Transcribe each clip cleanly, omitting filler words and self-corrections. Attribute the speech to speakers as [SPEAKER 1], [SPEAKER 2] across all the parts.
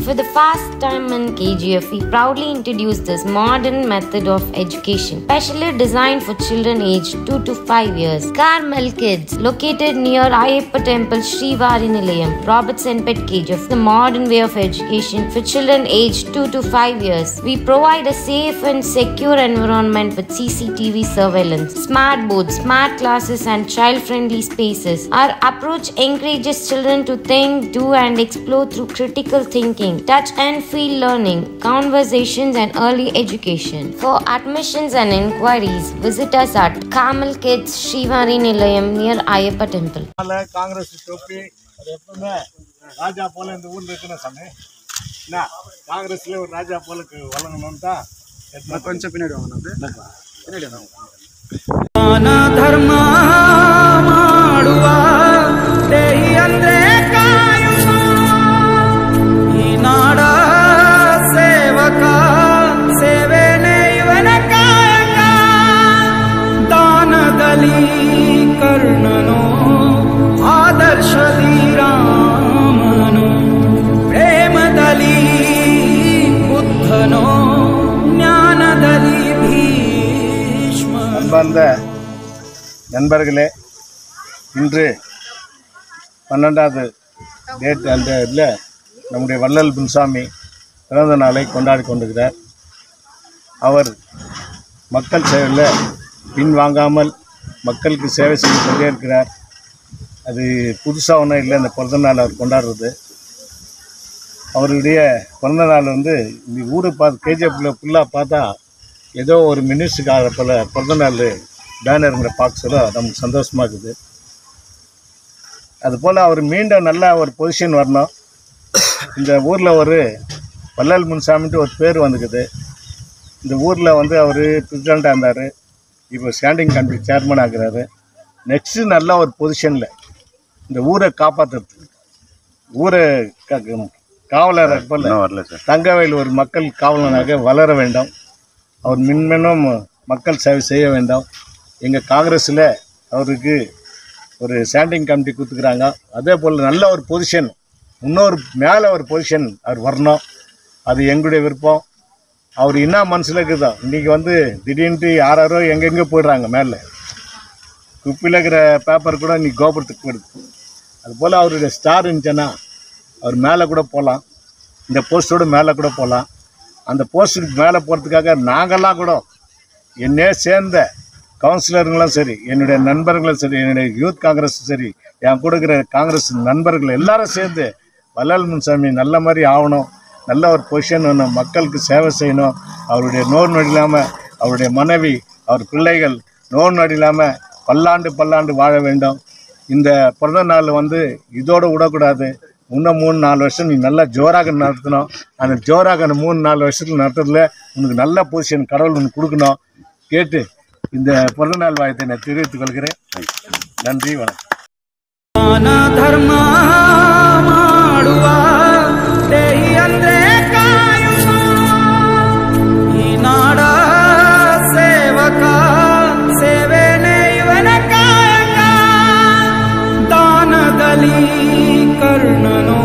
[SPEAKER 1] For the first time in KGF, we proudly introduced this modern method of education, specially designed for children aged 2 to 5 years. Carmel Kids, located near Ayyappa Temple, Srivari Nilayam, Robertson Pet KGF, the modern way of education for children aged 2 to 5 years. We provide a safe and secure environment with CCTV surveillance, smart boards, smart classes, and child-friendly spaces. Our approach encourages children to think, do, and explore through critical thinking, touch and feel learning, conversations, and early education. For admissions and inquiries, visit us at Carmel Kids, Srivari Nilayam, near Ayyappa Temple.
[SPEAKER 2] Congress தொப்பி அது எப்பவுமே ராஜா போல இந்த ஊர்ல இருக்கிற சாமி என்ன காங்கிரஸ்ல ஒரு ராஜா போலுக்கு வழங்கணும் தான் கொஞ்சம் பின்னாடி வாங்க பின்னாடி வாங்க
[SPEAKER 3] தர்ம ಮಾಡುವಾ ದೇಹಿ ಅಂದ್ರೆ ಕಾಯುವ ಈ ನಾಡ ಸೇವಕ ಸೇವೆನೇ ಇವನ ಕಾಯಕ ದಾನದಲ್ಲಿ ಕರ್ಣನೋ ಆದರ್ಶದಿ ರಾಮನು ಪ್ರೇಮದಲ್ಲಿ ಬುದ್ಧನೋ ಜ್ಞಾನದಲ್ಲಿ
[SPEAKER 2] அன்பார்ந்த நண்பர்களே, இன்று 12வது டேட் அந்த இதில் நம்முடைய வள்ளல் முன்சாமி பிறந்த நாளை கொண்டாடி கொண்டிருக்கிறார். அவர் மக்கள் சேவையில் பின்வாங்காமல் மக்களுக்கு சேவை செய்து கொண்டே இருக்கிறார். அது புதுசாக ஒன்றும் இல்லை, இந்த பிறந்த நாள் அவர் கொண்டாடுறது. அவருடைய பிறந்த நாள் வந்து இந்த ஊரை பார்த்து கேஜிஎஃப்பில் ஃபுல்லாக பார்த்தா ஏதோ ஒரு மினிஸ்டருக்காக போல் பிறந்தநாள் பேனருங்கிற பார்க்க சொல்ல நமக்கு சந்தோஷமாக இருக்குது. அதுபோல் அவர் மீண்டும் நல்ல ஒரு பொசிஷன் வரணும். இந்த ஊரில் ஒரு வள்ளல் முன்சாமின்ட்டு ஒரு பேர் வந்துக்குது. இந்த ஊரில் வந்து அவர் பிரசிடெண்ட்டாக இருந்தார், இப்போ ஸ்டாண்டிங் கமிட்டி சேர்மன் ஆகிறாரு. நெக்ஸ்ட்டு நல்ல ஒரு பொசிஷனில் இந்த ஊரை காப்பாற்றுறதுக்கு ஊரை காவலர் போல் தங்கவேல் ஒரு மக்கள் காவலனாக வளர வேண்டும். அவர் மின்மென்னும் மக்கள் சேவை செய்ய வேண்டும். எங்கள் காங்கிரஸில் அவருக்கு ஒரு ஸ்டாண்டிங் கமிட்டி கொடுத்துக்கிறாங்க. அதே போல் நல்ல ஒரு பொசிஷன், இன்னொரு மேலே ஒரு பொசிஷன் அவர் வரணும். அது எங்களுடைய விருப்பம். அவர் என்ன மனசில் இருக்குதோ, இன்றைக்கி வந்து திடீர்னு யாரோ எங்கெங்கே போயிடுறாங்க மேலே, குப்பியில் இருக்கிற பேப்பர் கூட இன்றைக்கி கோபுரத்துக்கு போயிடுது. அதுபோல் அவருடைய ஸ்டார் இருந்துச்சுன்னா அவர் மேலே கூட போகலாம், இந்த போஸ்ட்டோடு மேலே கூட போகலாம். அந்த போஸ்ட்டுக்கு மேலே போகிறதுக்காக நாங்கள்லாம் கூட என்னே சேர்ந்த கவுன்சிலருங்களும் சரி, என்னுடைய நண்பர்களும் சரி, என்னுடைய யூத் காங்கிரஸும் சரி, என் கூட இருக்கிற காங்கிரஸ் நண்பர்கள் எல்லாரும் சேர்ந்து வள்ளல் முன்சாமி நல்ல மாதிரி ஆகணும், நல்ல ஒரு பொசிஷன் வேணும், மக்களுக்கு சேவை செய்யணும். அவருடைய நோய் நொடி இல்லாமல், அவருடைய மனைவி, அவர் பிள்ளைகள் நோய் நொடி இல்லாமல் பல்லாண்டு வாழ வேண்டும். இந்த பிறந்த நாள் வந்து இதோடு விடக்கூடாது. இன்னும் 3-4 வருஷம் நீ நல்லா ஜோராக நடத்தணும். அந்த ஜோராக அந்த 3-4 வருஷத்தில் நடத்துறதுல உனக்கு நல்ல பொசிஷன் கடவுள் உனக்கு கொடுக்கணும் கேட்டு இந்த பிறந்தநாள் வாழ்த்தை நான் தெரிவித்துக் கொள்கிறேன். நன்றி, வணக்கம்.
[SPEAKER 3] தர்ம ಮಾಡುವಾ ದೇಹಿ ಅಂದ್ರೆ ಕಾಯುವ ಈ ನಾಡ ಸೇವಕ ಸೇವೆನೇ ಇವನ ಕಾಯಕ ದಾನದಲ್ಲಿ ಕರ್ಣನೋ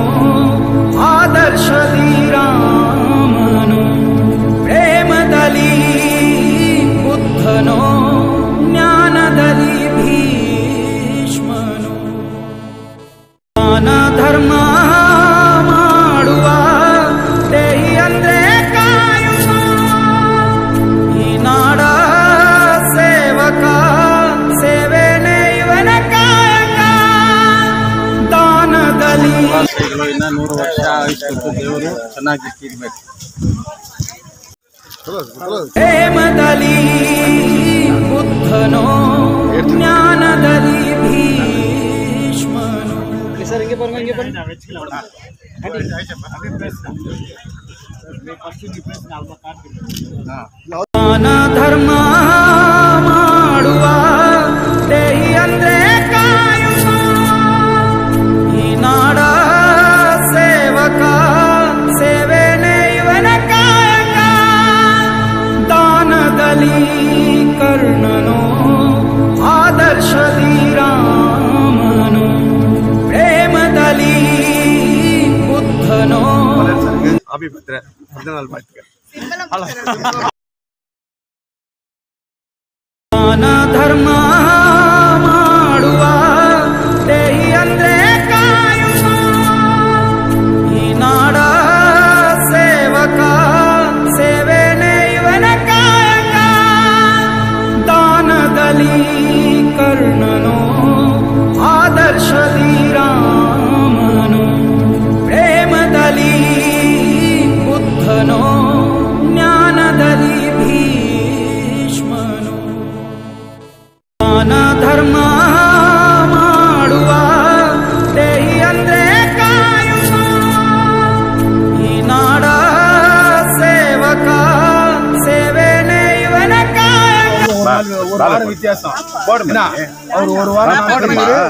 [SPEAKER 3] ಆದರ್ಶದಿ ರಾಮನು ಪ್ರೇಮದಲ್ಲಿ ಬುದ್ಧನೋ ಜ್ಞಾನದಲ್ಲಿ ಭೀಷ್ಮನು ಧರ್ಮ ಮಾಡುವ ದೇಹಿ ಅಂದ್ರೆ ಕಾಯುವ ಈ ನಾಡ ಸೇವಕ ಸೇವೆನೇ ಇವನ ಕಾಯಕ ದಾನದಲ್ಲಿ
[SPEAKER 4] ಇನ್ನು 100 ವರ್ಷ ಆಯುಷ್ಯತ್ತು ದೇವರು ಚೆನ್ನಾಗಿರ್ಬೇಕು.
[SPEAKER 3] ಪ್ರೇಮದಲ್ಲಿ ಬುದ್ಧನೋ ಜ್ಞಾನದಲ್ಲಿ ಭೀಷ್ಮನು ಧರ್ಮ ಮಾಡುವ ದೇಹಿ ಅಂದ್ರೆ ಕಾಯುವ ಈ ನಾಡ ಸೇವಕ ಸೇವೆನೇ ಇವನ ಕಾಯಕ ದಾನದಲ್ಲಿ ಕರ್ಣನೋ ಆದರ್ಶದಿ ರಾಮನು ಪ್ರೇಮದಲ್ಲಿ ಬುದ್ಧನೋ
[SPEAKER 5] ஹாப்பி பர்த்டே, பிறந்தநாள் வாழ்த்துக்கள்.
[SPEAKER 3] ಧರ್ಮ ಮಾಡುವ ದೇಹಿ ಅಂದ್ರೆ ಕಾಯುವ ಈ ನಾಡ ಸೇವಕ ಸೇವೆನೇ ಇವನ ಕಾಯಕ ದಾನದಲ್ಲಿ ಕರ್ಣನೋ ಆದರ್ಶದಿ ರಾಮನು ಪ್ರೇಮದಲ್ಲಿ ಬುದ್ಧನೋ ಜ್ಞಾನದಲ್ಲಿ ಭೀಷ್ಮನು ಧರ್ಮ ಮಾಡುವ ದೇಹಿ ಅಂದ್ರೆ ಕಾಯುವ ಈ ನಾಡ ಸೇವಕ ಸೇವೆನೇ ಇವನ ಕಾಯಕ
[SPEAKER 5] ஒரு வாரம் வித்தியாசம் போடுமா அவர்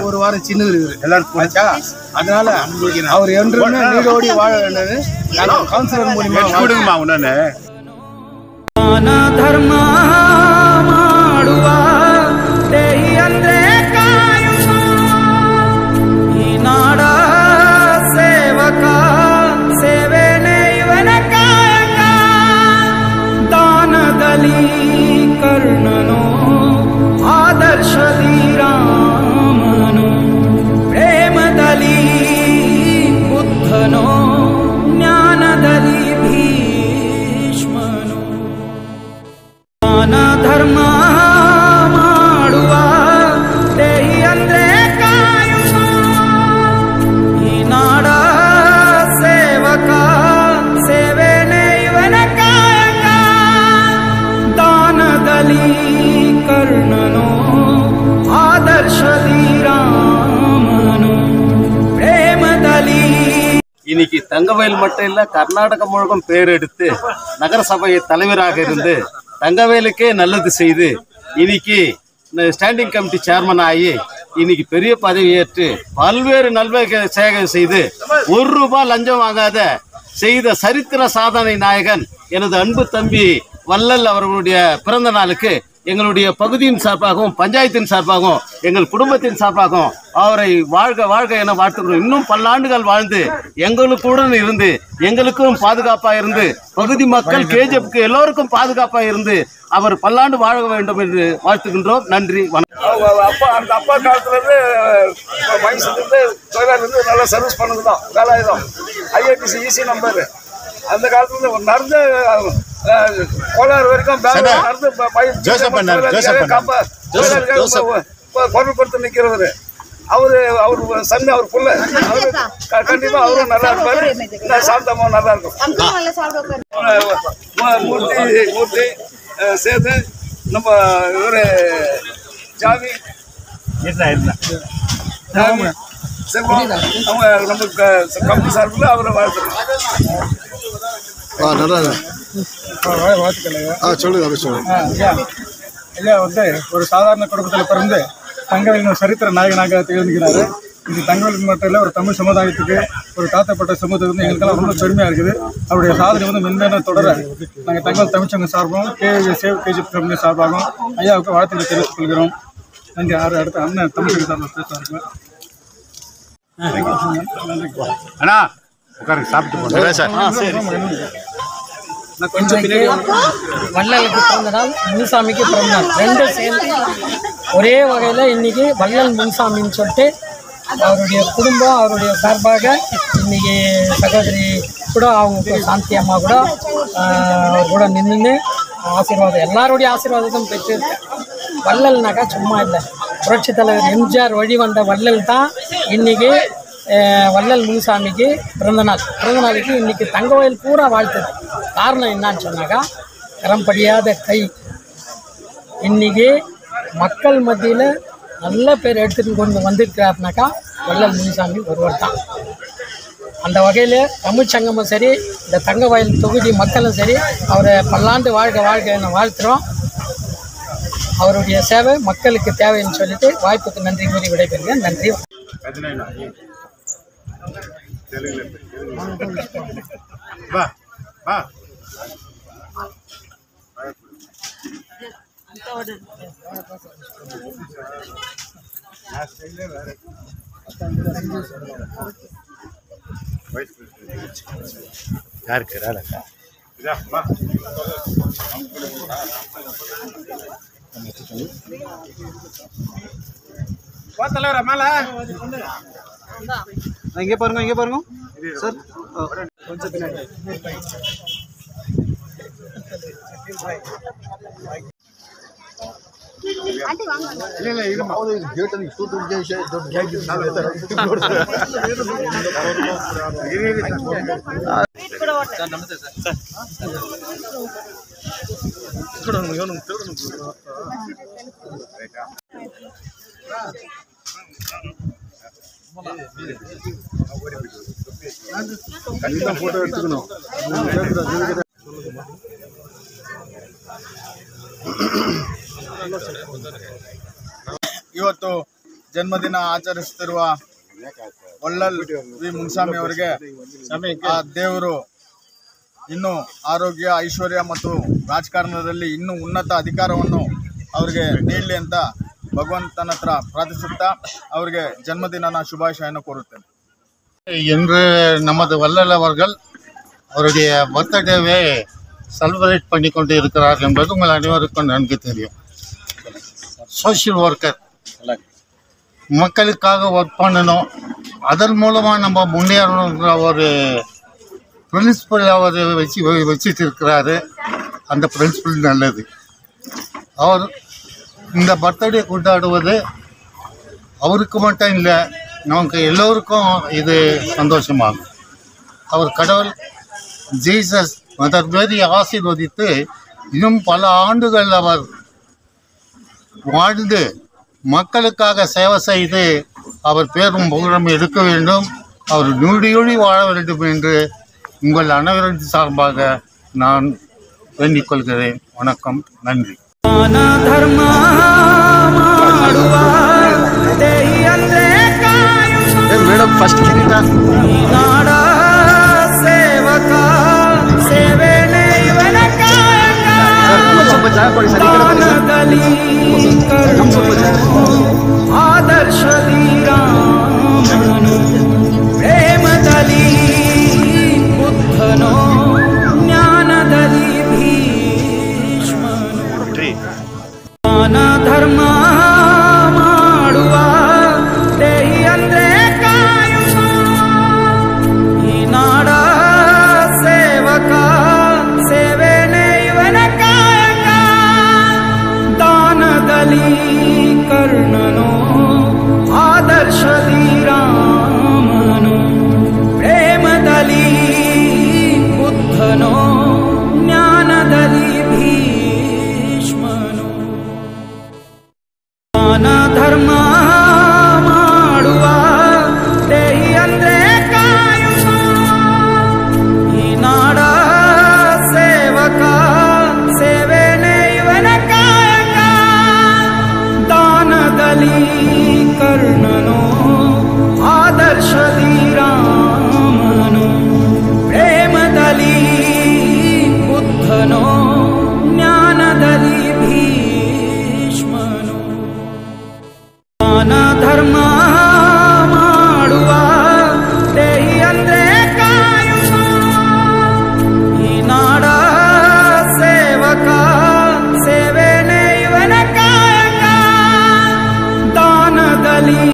[SPEAKER 5] ஒரு வாரம் சின்னது இருக்குது எல்லாரும் போச்சா அதனால அவர் என்றுமே நீடோடி வாழ வேண்டியது கவுன்சிலர் மூலியமா கொடுங்கம்மா உடனே
[SPEAKER 3] ಧರ್ಮ ಮಾಡುವ ದೇಹಿ ಅಂದ್ರೆ ಕಾಯುವ ಈ ನಾಡ ಸೇವಕ ಸೇವೆನೇ ಇವನ ಕಾಯಕ ದಾನದಲ್ಲಿ ಕರ್ಣನೋ ಆದರ್ಶದಿ ರಾಮನು ಪ್ರೇಮದಲ್ಲಿ ಬುದ್ಧನೋ ಜ್ಞಾನದಲ್ಲಿ ಭೀಷ್ಮನು ಧರ್ಮ ಮಾಡುವ ದೇಹಿ ಅಂದ್ರೆ ಕಾಯುವ ಈ ನಾಡ ಸೇವಕ ಸೇವೆನೇ ಇವನ ಕಾಯಕ ದಾನದಲ್ಲಿ ಕರ್ಣನೋ ಆದರ್ಶದಿ ರಾಮನು ಪ್ರೇಮದಲ್ಲಿ
[SPEAKER 4] இன்னைக்கு தங்கவேல் மட்டும் இல்ல கர்நாடக முழுவதும் பேர் எடுத்து நகரசபை தலைவராக இருந்து தங்கவேலுக்கே நல்லது செய்து இன்னைக்கு ஸ்டாண்டிங் கமிட்டி சேர்மன் ஆகி இன்னைக்கு பெரிய பதவி ஏற்று பல்வேறு நல்வகை சேவை செய்து ₹1 லஞ்சம் வாங்காத செய்த சரித்திர சாதனை நாயகன் எனது அன்பு தம்பி வள்ளல் அவர்களுடைய பிறந்த நாளுக்கு எங்களுடைய பகுதியின் சார்பாகவும் பஞ்சாயத்தின் சார்பாகவும் எங்கள் குடும்பத்தின் சார்பாகவும் அவரை வாழ்க வாழ்க என வாழ்த்துக்கிறோம். இன்னும் பல்லாண்டுகள் வாழ்ந்து எங்களுக்குடன் இருந்து எங்களுக்கும் பாதுகாப்பாக இருந்து பகுதி மக்கள் கேஜிஎஃப்க்கு எல்லோருக்கும் பாதுகாப்பாக இருந்து அவர் பல்லாண்டு வாழ வேண்டும் என்று வாழ்த்துகின்றோம். நன்றி, வணக்கம்.
[SPEAKER 2] அந்த அப்பா காலத்துல இருந்து மைசூர்லேருந்து தொழிலாளர்லேருந்து நல்லா சர்வீஸ் பண்ணதுதான் வேலாயுதம் ஐஐடிசி ஈஸி நம்பர். அந்த காலத்துல நடந்து கோலாறு வரைக்கும் பொருள் கொடுத்து நிற்கிறவர் அவர் சன் அவர் புள்ள கண்டிப்பா அவரும் நல்லா இருப்பாரு. சாந்தமும் நல்லா இருக்கும். மூர்த்தி சேர்த்து நம்ம இவரு ஜாவி செல்வம் அவங்க நம்ம கம்பெனி சார்பில் அவரை வாழ்த்துறோம்.
[SPEAKER 6] ஐயா வந்து ஒரு சாதாரண குடும்பத்தில் பிறந்து தங்கவேலின் சரித்திர நாயகனாக திகழ்கிறாரு. இந்த தங்கவேல் மட்டும் இல்லை, ஒரு தமிழ் சமுதாயத்துக்கு ஒரு தாழ்த்தப்பட்ட சமூகத்துக்கு வந்து எங்களுக்கெல்லாம் ரொம்ப பெருமையாக இருக்குது. அவருடைய சாதனை வந்து மென்மேலும் தொடர நாங்கள் தங்கவேல் தமிழ்ச்சங்கம் சார்பாகவும் கேஜிஎஃப் கம்பெனி சார்பாகவும் ஐயாவுக்கு வாழ்த்துக்களை தெரிவித்துக் கொள்கிறோம். நன்றி. அடுத்த அண்ணன் தமிழ்ச்சங்க சார்பாக பேசுவாங்க.
[SPEAKER 5] அண்ணா உட்காருங்க, சாப்பிட்டு போங்க சார்.
[SPEAKER 7] வள்ளலுக்கு பிறந்த நாள், முனுசாமிக்கு பிறந்த நாள், ரெண்டும் சேர்ந்து ஒரே வகையில் இன்னைக்கு வள்ளல் முனுசாமின்னு சொல்லிட்டு அவருடைய குடும்பம் அவருடைய சார்பாக இன்னைக்கு சகோதரி கூட அவங்க சாந்தி அம்மா கூட அவர் கூட நின்று ஆசீர்வாதம் எல்லாருடைய ஆசீர்வாதத்தையும் பெற்று வள்ளல்னாக்கா சும்மா இல்லை. புரட்சித் தலைவர் எம்ஜிஆர் வழி வந்த வள்ளல் தான் இன்னைக்கு வள்ளல் முனுசாமிக்கு பிறந்த நாளுக்கு இன்றைக்கி தங்கவேல் பூரா வாழ்த்துது. காரணம் என்னான்னு சொன்னாக்கா, கரம் படியாத கை இன்றைக்கி மக்கள் மத்தியில் நல்ல பேர் எடுத்துகிட்டு கொண்டு வந்திருக்கிறாருனாக்கா வள்ளல் முனுசாமி ஒருவர் தான். அந்த வகையில் தமிழ்ச்சங்கமும் சரி, இந்த தங்கவயல் தொகுதி மக்களும் சரி அவரை பல்லாண்டு வாழ்க என வாழ்த்துகிறோம். அவருடைய சேவை மக்களுக்கு தேவைன்னு சொல்லிட்டு வாய்ப்புக்கு நன்றி கூறி விடைபெறுகிறேன். நன்றி.
[SPEAKER 5] வா
[SPEAKER 2] யாருக்கு ராலக்கா
[SPEAKER 5] தலைவர மேல இங்கே பாருங்க சார் கொஞ்சம் பின்னாடி இல்ல இருமா கேட்டு சூட்டு கண்டிப்பா போட்டோ எடுத்துக்கணும். ಇವತ್ತು ಜನ್ಮದಿನ ಆಚರಿಸುತ್ತಿರುವ ಒಳ್ಳಲ್ ವಿ ಮುನ್ಸಾಮಿ ಅವರಿಗೆ ಆ ದೇವರು ಇನ್ನೂ ಆರೋಗ್ಯ ಐಶ್ವರ್ಯ ಮತ್ತು ರಾಜಕಾರಣದಲ್ಲಿ ಇನ್ನೂ ಉನ್ನತ ಅಧಿಕಾರವನ್ನು ಅವರಿಗೆ ನೀಡಲಿ ಅಂತ ಭಗವಂತನ ಹತ್ರ ಪ್ರಾರ್ಥಿಸುತ್ತಾ ಅವರಿಗೆ ಜನ್ಮದಿನನ ಶುಭಾಶಯನ ಕೋರುತ್ತೇನೆ.
[SPEAKER 8] இன்று நமது வள்ளல் அவர்கள் அவருடைய பர்த்டேவை செலிப்ரேட் பண்ணி கொண்டு இருக்கிறார் என்பது உங்கள் அனைவருக்கும் நன்கு தெரியும். சோஷியல் ஒர்க்கர், மக்களுக்காக ஒர்க் பண்ணணும், அதன் மூலமாக நம்ம முன்னேறணுங்கிற ஒரு பிரின்சிபல் அவர் வச்சுட்டு இருக்கிறாரு. அந்த பிரின்சிபல் நல்லது. அவர் இந்த பர்த்டே கொண்டாடுவது அவருக்கு மட்டும் இல்லை, நமக்கு எல்லோருக்கும் இது சந்தோஷமாகும். அவர் கடவுள் ஜீசஸ் மதர் மேரி ஆசீர்வதித்து இன்னும் பல ஆண்டுகள் அவர் வாழ்ந்து மக்களுக்காக சேவை செய்து அவர் பேரும் புகழும் எடுக்க வேண்டும், அவர் நூடியொழி வாழ வேண்டும் என்று உங்கள் அனைவரின் சார்பாக நான் வேண்டிக் கொள்கிறேன். வணக்கம், நன்றி.
[SPEAKER 3] ಧರ್ಮ ಮಾಡುವ ದೇಹಿ ಅಂದ್ರೆ ಕಾಯುವ
[SPEAKER 5] ಮೇಡಮ್ ಫಸ್ಟ್